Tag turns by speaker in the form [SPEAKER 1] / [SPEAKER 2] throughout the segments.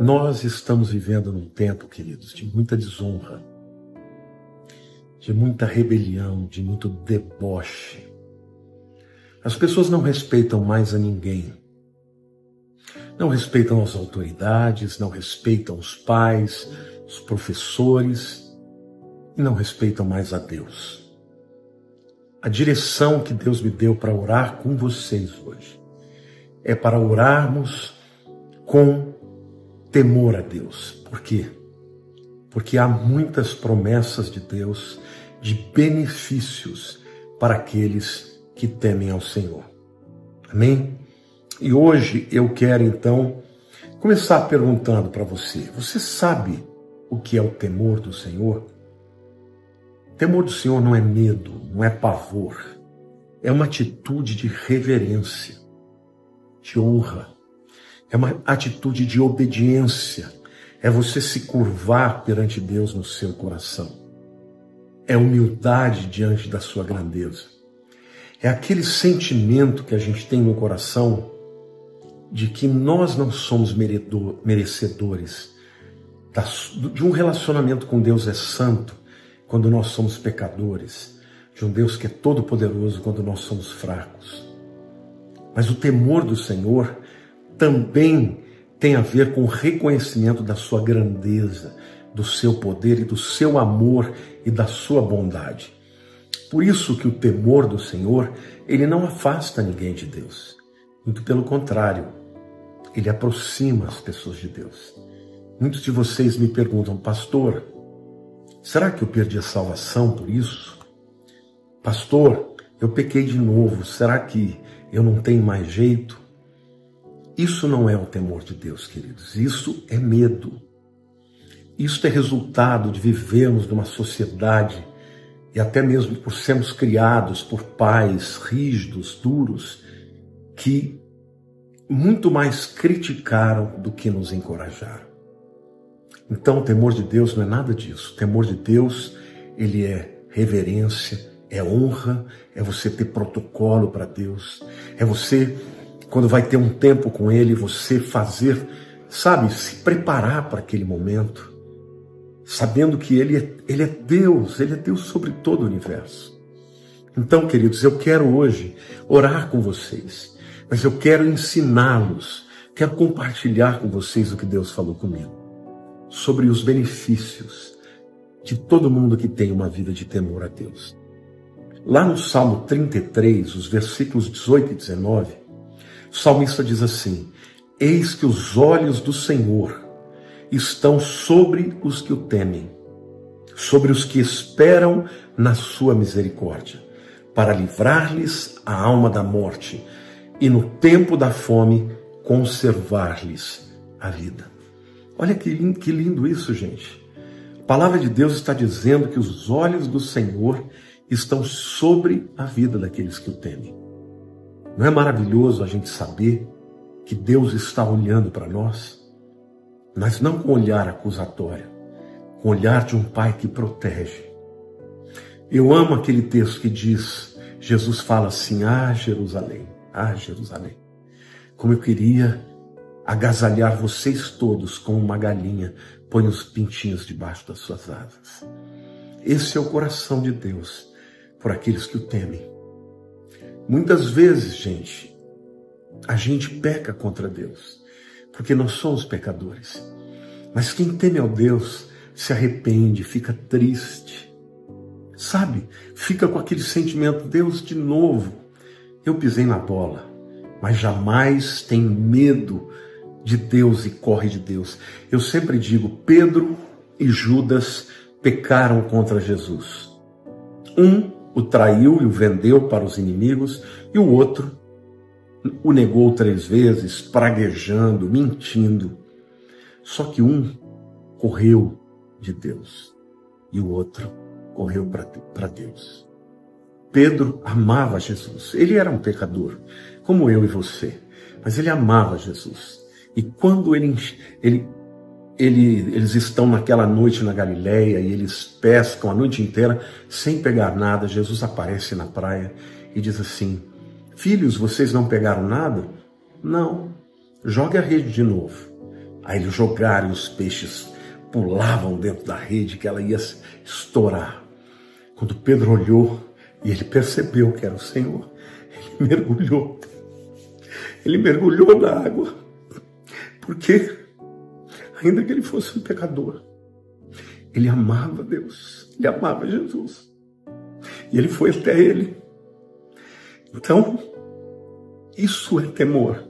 [SPEAKER 1] Nós estamos vivendo num tempo, queridos, de muita desonra, de muita rebelião, de muito deboche. As pessoas não respeitam mais a ninguém. Não respeitam as autoridades, não respeitam os pais, os professores e não respeitam mais a Deus. A direção que Deus me deu para orar com vocês hoje é para orarmos com temor a Deus. Por quê? Porque há muitas promessas de Deus de benefícios para aqueles que temem ao Senhor. Amém? E hoje eu quero então começar perguntando para você: você sabe o que é o temor do Senhor? O temor do Senhor não é medo, não é pavor. É uma atitude de reverência, de honra. É uma atitude de obediência. É você se curvar perante Deus no seu coração. É humildade diante da sua grandeza. É aquele sentimento que a gente tem no coração de que nós não somos merecedores de um relacionamento com Deus é santo quando nós somos pecadores, de um Deus que é todo-poderoso quando nós somos fracos. Mas o temor do Senhor também tem a ver com o reconhecimento da sua grandeza, do seu poder e do seu amor e da sua bondade. Por isso que o temor do Senhor, ele não afasta ninguém de Deus. Muito pelo contrário, ele aproxima as pessoas de Deus. Muitos de vocês me perguntam: pastor, será que eu perdi a salvação por isso? Pastor, eu pequei de novo, será que eu não tenho mais jeito? Isso não é o temor de Deus, queridos. Isso é medo. Isso é resultado de vivermos numa sociedade e até mesmo por sermos criados por pais rígidos, duros, que muito mais criticaram do que nos encorajaram. Então o temor de Deus não é nada disso. O temor de Deus, ele é reverência, é honra, é você ter protocolo para Deus, é você, quando vai ter um tempo com Ele, você fazer, sabe, se preparar para aquele momento, sabendo que Ele é Deus sobre todo o universo. Então, queridos, eu quero hoje orar com vocês, mas eu quero ensiná-los, quero compartilhar com vocês o que Deus falou comigo, sobre os benefícios de todo mundo que tem uma vida de temor a Deus. Lá no Salmo 33, os versículos 18 e 19, o salmista diz assim: eis que os olhos do Senhor estão sobre os que o temem, sobre os que esperam na sua misericórdia, para livrar-lhes a alma da morte e no tempo da fome conservar-lhes a vida. Olha que lindo isso, gente. A palavra de Deus está dizendo que os olhos do Senhor estão sobre a vida daqueles que o temem. Não é maravilhoso a gente saber que Deus está olhando para nós, mas não com olhar acusatório, com o olhar de um pai que protege. Eu amo aquele texto que diz, Jesus fala assim: ah, Jerusalém, como eu queria agasalhar vocês todos como uma galinha põe os pintinhos debaixo das suas asas. Esse é o coração de Deus por aqueles que o temem. Muitas vezes, gente, a gente peca contra Deus, porque nós somos pecadores. Mas quem teme ao Deus se arrepende, fica triste, sabe? Fica com aquele sentimento: Deus, de novo, eu pisei na bola, mas jamais tem medo de Deus e corre de Deus. Eu sempre digo, Pedro e Judas pecaram contra Jesus. Um o traiu e o vendeu para os inimigos, e o outro o negou 3 vezes, praguejando, mentindo. Só que um correu de Deus e o outro correu para Deus. Pedro amava Jesus. Ele era um pecador, como eu e você, mas ele amava Jesus. E quando eles estão naquela noite na Galileia e eles pescam a noite inteira sem pegar nada, Jesus aparece na praia e diz assim: filhos, vocês não pegaram nada? Não. Jogue a rede de novo. Aí eles jogaram e os peixes pulavam dentro da rede, que ela ia estourar. Quando Pedro olhou e ele percebeu que era o Senhor, ele mergulhou. Ele mergulhou na água, porque, ainda que ele fosse um pecador, ele amava Deus, ele amava Jesus. E ele foi até ele. Então, isso é temor.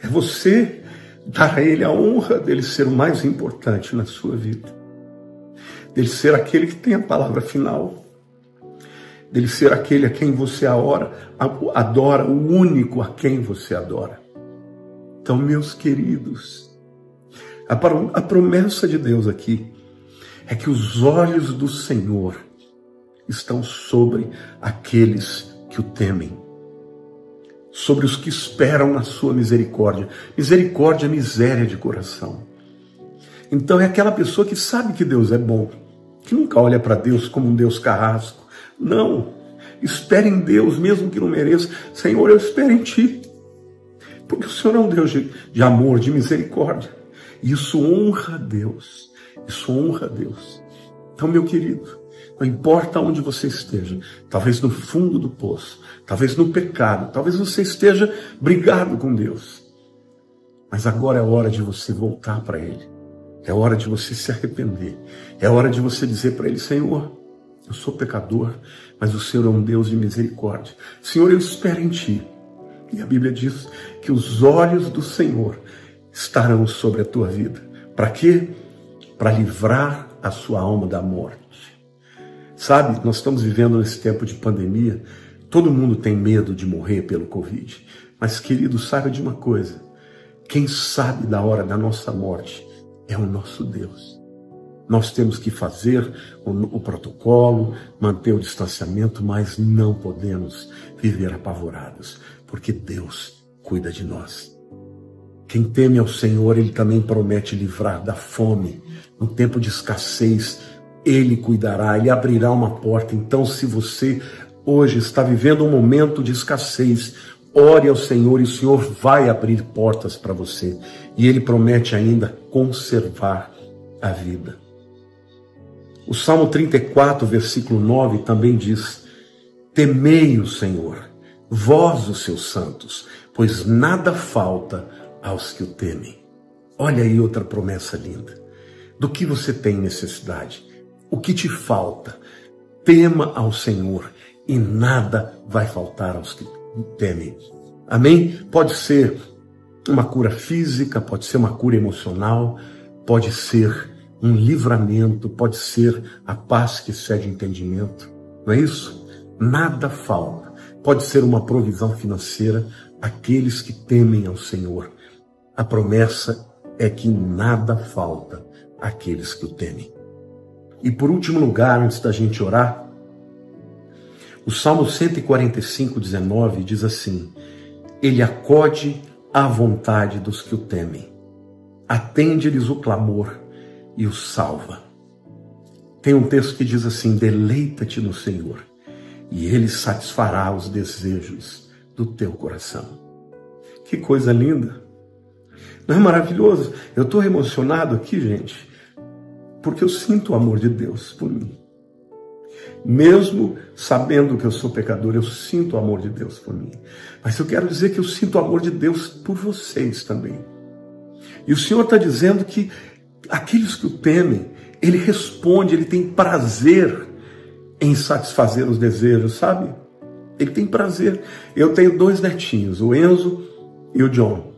[SPEAKER 1] É você dar a ele a honra dele ser o mais importante na sua vida. Dele ser aquele que tem a palavra final. Dele ser aquele a quem você adora, o único a quem você adora. Então, meus queridos, a promessa de Deus aqui é que os olhos do Senhor estão sobre aqueles que o temem, sobre os que esperam na sua misericórdia. Misericórdia é miséria de coração. Então é aquela pessoa que sabe que Deus é bom, que nunca olha para Deus como um Deus carrasco. Não, espere em Deus, mesmo que não mereça. Senhor, eu espero em Ti, porque o Senhor é um Deus de amor, de misericórdia. E isso honra a Deus, isso honra a Deus. Então, meu querido, não importa onde você esteja, talvez no fundo do poço, talvez no pecado, talvez você esteja brigado com Deus. Mas agora é hora de você voltar para Ele. É hora de você se arrepender. É hora de você dizer para Ele: Senhor, eu sou pecador, mas o Senhor é um Deus de misericórdia. Senhor, eu espero em Ti. E a Bíblia diz que os olhos do Senhor estarão sobre a tua vida. Para quê? Para livrar a sua alma da morte. Sabe, nós estamos vivendo nesse tempo de pandemia, todo mundo tem medo de morrer pelo Covid. Mas, querido, saiba de uma coisa: quem sabe da hora da nossa morte é o nosso Deus. Nós temos que fazer o protocolo, manter o distanciamento, mas não podemos viver apavorados, porque Deus cuida de nós. Quem teme ao Senhor, Ele também promete livrar da fome. No tempo de escassez, Ele cuidará, Ele abrirá uma porta. Então, se você hoje está vivendo um momento de escassez, ore ao Senhor e o Senhor vai abrir portas para você. E Ele promete ainda conservar a vida. O Salmo 34, versículo 9 também diz: temei o Senhor, vós os seus santos, pois nada falta aos que o temem. Olha aí outra promessa linda. Do que você tem necessidade? O que te falta? Tema ao Senhor e nada vai faltar aos que o temem. Amém? Pode ser uma cura física, pode ser uma cura emocional, pode ser um livramento, pode ser a paz que excede entendimento. Não é isso? Nada falta. Pode ser uma provisão financeira, aqueles que temem ao Senhor. A promessa é que nada falta àqueles que o temem. E por último lugar, antes da gente orar, o Salmo 145, 19 diz assim: Ele acode à vontade dos que o temem, atende-lhes o clamor e os salva. Tem um texto que diz assim: deleita-te no Senhor, e Ele satisfará os desejos do teu coração. Que coisa linda! Não é maravilhoso? Eu estou emocionado aqui, gente, porque eu sinto o amor de Deus por mim. Mesmo sabendo que eu sou pecador, eu sinto o amor de Deus por mim. Mas eu quero dizer que eu sinto o amor de Deus por vocês também. E o Senhor está dizendo que aqueles que o temem, Ele responde, Ele tem prazer em satisfazer os desejos, sabe? Ele tem prazer. Eu tenho 2 netinhos, o Enzo e o John.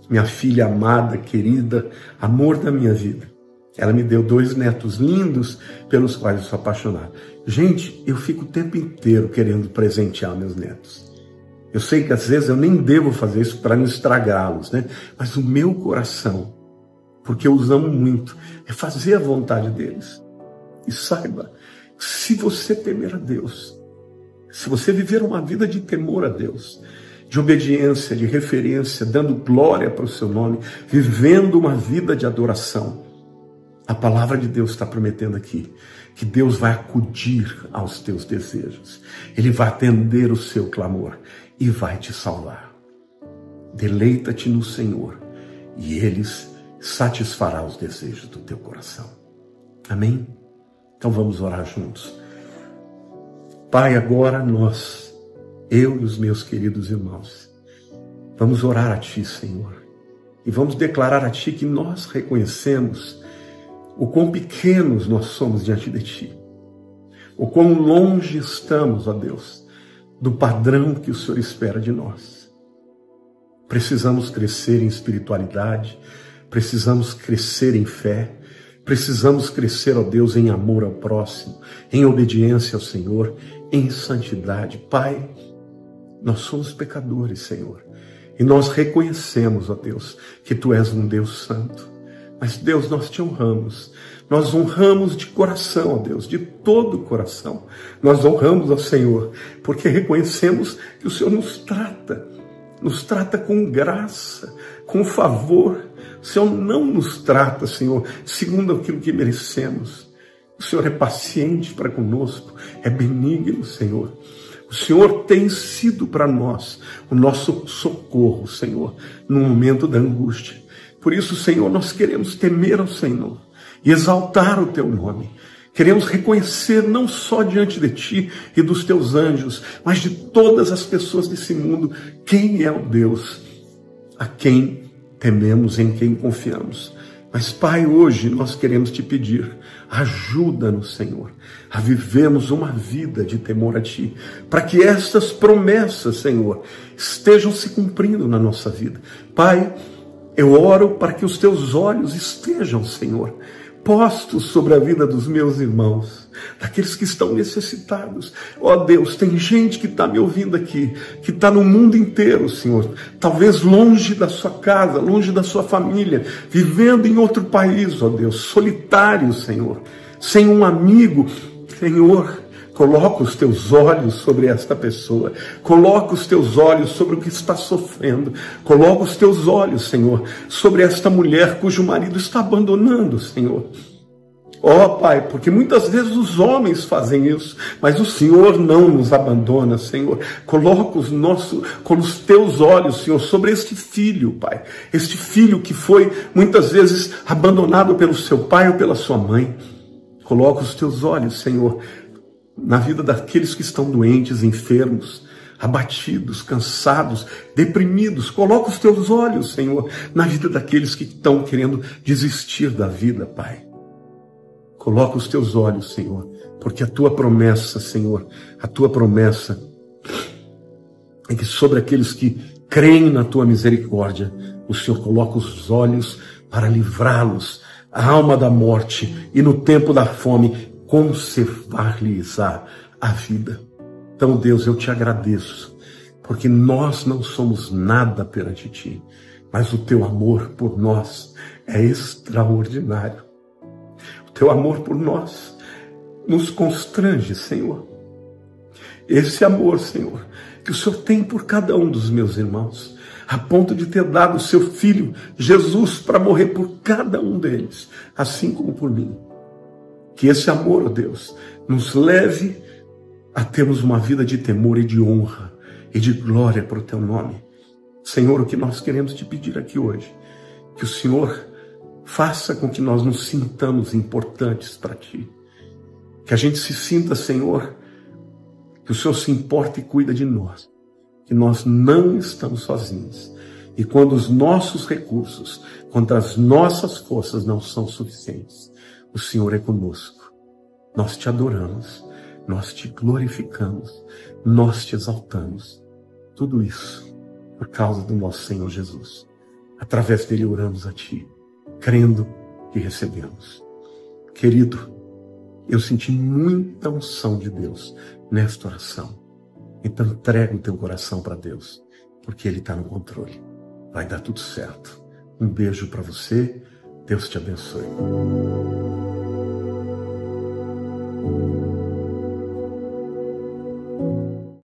[SPEAKER 1] Minha filha amada, querida, amor da minha vida. Ela me deu 2 netos lindos pelos quais eu sou apaixonado. Gente, eu fico o tempo inteiro querendo presentear meus netos. Eu sei que às vezes eu nem devo fazer isso para não estragá-los, né? Mas o meu coração, porque eu os amo muito, é fazer a vontade deles. E saiba, se você temer a Deus, se você viver uma vida de temor a Deus, de obediência, de referência, dando glória para o seu nome, vivendo uma vida de adoração, a palavra de Deus está prometendo aqui que Deus vai acudir aos teus desejos. Ele vai atender o seu clamor e vai te salvar. Deleita-te no Senhor e Ele satisfará os desejos do teu coração. Amém? Então vamos orar juntos. Pai, agora eu e os meus queridos irmãos, vamos orar a Ti, Senhor, e vamos declarar a Ti que nós reconhecemos o quão pequenos nós somos diante de Ti, o quão longe estamos, ó Deus, do padrão que o Senhor espera de nós. Precisamos crescer em espiritualidade, precisamos crescer em fé, precisamos crescer, ó Deus, em amor ao próximo, em obediência ao Senhor, em santidade. Pai, nós somos pecadores, Senhor, e nós reconhecemos, ó Deus, que Tu és um Deus santo. Mas, Deus, nós Te honramos. Nós honramos de coração, ó Deus, de todo o coração. Nós honramos ao Senhor, porque reconhecemos que o Senhor nos trata com graça, com favor. O Senhor não nos trata, Senhor, segundo aquilo que merecemos. O Senhor é paciente para conosco, é benigno, Senhor. O Senhor tem sido para nós o nosso socorro, Senhor, no momento da angústia. Por isso, Senhor, nós queremos temer ao Senhor e exaltar o Teu nome. Queremos reconhecer não só diante de Ti e dos Teus anjos, mas de todas as pessoas desse mundo, quem é o Deus a quem tememos, em quem confiamos. Mas, Pai, hoje nós queremos Te pedir, ajuda-nos, Senhor, a vivermos uma vida de temor a Ti, para que estas promessas, Senhor, estejam se cumprindo na nossa vida. Pai, eu oro para que os Teus olhos estejam, Senhor, postos sobre a vida dos meus irmãos, daqueles que estão necessitados. Ó Deus, tem gente que está me ouvindo aqui, que está no mundo inteiro, Senhor, talvez longe da sua casa, longe da sua família, vivendo em outro país, ó Deus, solitário, Senhor, sem um amigo. Senhor, coloca os Teus olhos sobre esta pessoa, coloca os Teus olhos sobre o que está sofrendo, coloca os Teus olhos, Senhor, sobre esta mulher cujo marido está abandonando, Senhor. Ó Pai, porque muitas vezes os homens fazem isso, mas o Senhor não nos abandona, Senhor. Coloca os Teus olhos, Senhor, sobre este filho, Pai, este filho que foi muitas vezes abandonado pelo seu pai ou pela sua mãe. Coloca os Teus olhos, Senhor, na vida daqueles que estão doentes, enfermos, abatidos, cansados, deprimidos. Coloca os Teus olhos, Senhor, na vida daqueles que estão querendo desistir da vida, Pai. Coloca os Teus olhos, Senhor, porque a Tua promessa, Senhor, a Tua promessa é que sobre aqueles que creem na Tua misericórdia, o Senhor coloca os olhos para livrá-los, a alma da morte, e no tempo da fome conservar-lhes a vida. Então, Deus, eu Te agradeço, porque nós não somos nada perante Ti, mas o Teu amor por nós é extraordinário. O Teu amor por nós nos constrange, Senhor. Esse amor, Senhor, que o Senhor tem por cada um dos meus irmãos, a ponto de ter dado o Seu Filho, Jesus, para morrer por cada um deles, assim como por mim. Que esse amor, ó Deus, nos leve a termos uma vida de temor e de honra e de glória para o Teu nome. Senhor, o que nós queremos Te pedir aqui hoje, que o Senhor faça com que nós nos sintamos importantes para Ti. Que a gente se sinta, Senhor, que o Senhor se importa e cuida de nós. Que nós não estamos sozinhos. E quando os nossos recursos, quando as nossas forças não são suficientes, o Senhor é conosco. Nós Te adoramos, nós Te glorificamos, nós Te exaltamos. Tudo isso por causa do nosso Senhor Jesus. Através dele oramos a Ti, crendo que recebemos. Querido, eu senti muita unção de Deus nesta oração. Então entrega o teu coração para Deus, porque Ele está no controle. Vai dar tudo certo. Um beijo para você. Deus te abençoe.